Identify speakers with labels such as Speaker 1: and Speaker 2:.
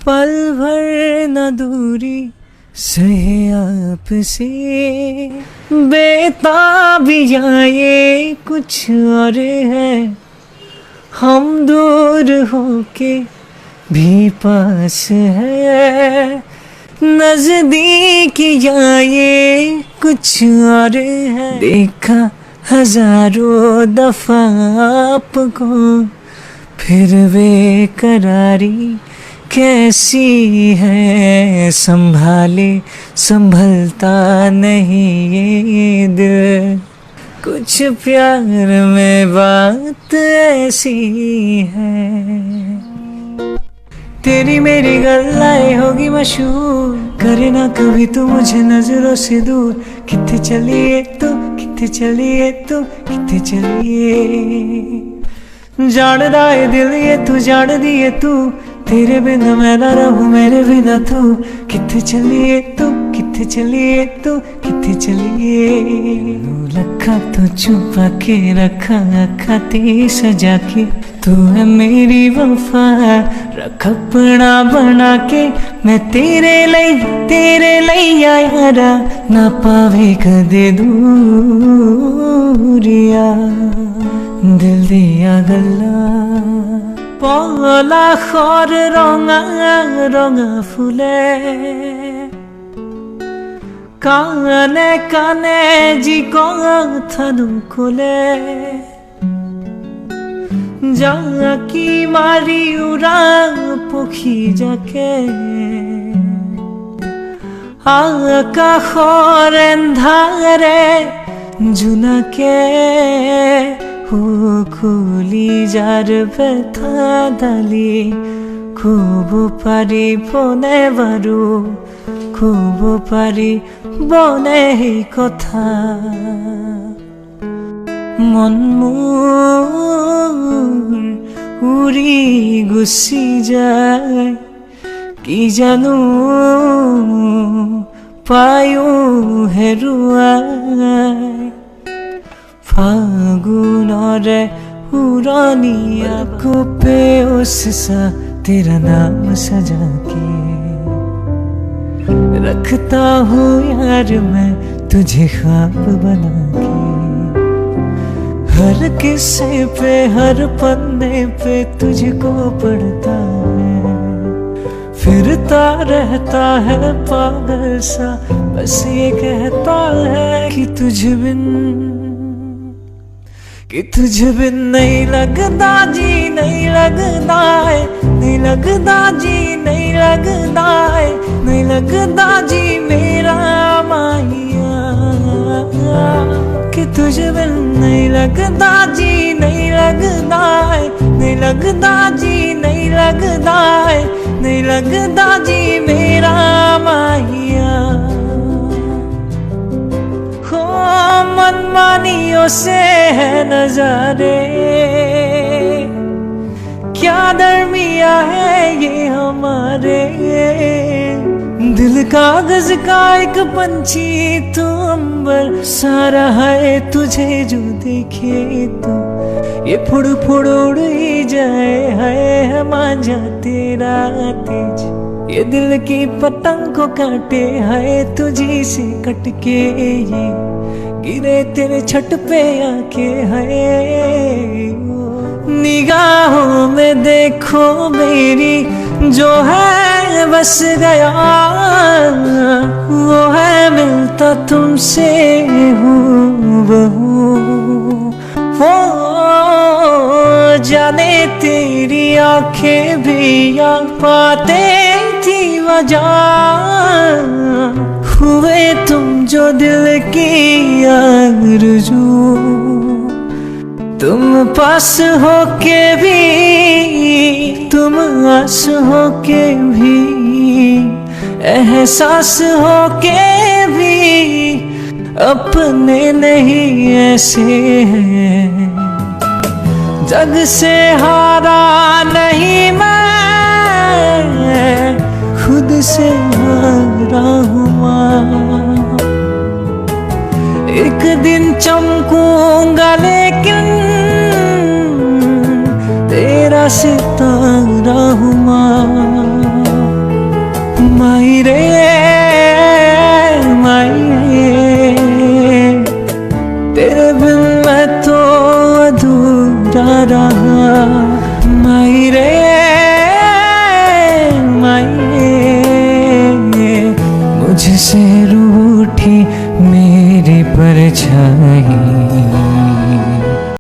Speaker 1: पल भर न दूरी सहे आपसे, बेताबियाँ ये कुछ और है, हम दूर होके भी पास है, नजदीकियाँ ये कुछ और है। देखा हजारों दफा आपको, फिर बेकरारी कैसी है, संभाले संभलता नहीं ये दिल, कुछ प्यार में बात ऐसी है। तेरी मेरी गल्लाएं होगी मशहूर, करे ना कभी तू मुझे नजरों से दूर, किथे चलिए तू, किथे चलिए तू, किथे चलिए। जानदा है दिल ये तू, जान दिए तू, तेरे बिना मैं ना रहूं मेरे बिना तू, किथे चलिए तू, किथे चलिए तू, किथे चलिए। लखा तो छुपा के रखा अखा ते सजा के, तू है मेरी वफा रख अपना बना के, मैं तेरे लई यारा ना पावे कदे दूरिया, दिल दिया गल्ला पला खर रंगा रंगा फुले, काने काने जी कथा नुखोले, जाकी मारी उड़ा पखी जाके, आकाशर एंधारे जुनाके, हो खुली जार व्यथा डाली, खूब पारी बने बारू, खूब पारी बने ही कथा, मन मोर उड़ी गुसी जाए, कि जानू पायो हेरुआई, फागुनरे उड़ानिया को पे उससा तेरा नाम सजा के, रखता हूँ यार मैं तुझे ख्वाब बना के, हर किस्से पे हर पन्ने पे तुझको पढ़ता है, फिरता रहता है पागल सा, बस ये कहता है कि तुझ बिन नहीं लगता जी, नहीं लगता है, नहीं लगता जी, नहीं लगता है, नहीं लगता जी मेरा माहिया, कि तुझ बिन नहीं लगता जी, नहीं लगता है, नहीं लगता जी, नहीं लगता है, नहीं लगता जी मेरा माहिया। हो मनमानियों से है नजारे, क्या दरमिया है ये हमारे, दिल कागज का एक पंछी तू, अंबर सारा है तुझे जो देखे तो, ये फुड़ फुड़ उड़ ही जाए है मांझा तेरा तेज, ये दिल की पतंग को काटे है तुझी से कटके, ये गिरे तेरे छत पे आके है, निगाहों में देखो मेरी जो है बस गया, वो है मिलता तुमसे हूबहू, वो जाने तेरी आंखें भी या पाते थी वजह, हुए तुम जो दिल की आरज़ू, तुम पास होके भी, तुम आस होके भी, एहसास होके भी, अपने नहीं ऐसे हैं, जग से हारा नहीं मैं, खुद से हारा हुआ, एक दिन चमकूंगा लेकिन तेरा सितारा हुआ। मुझसे रूठी मेरी परछाई।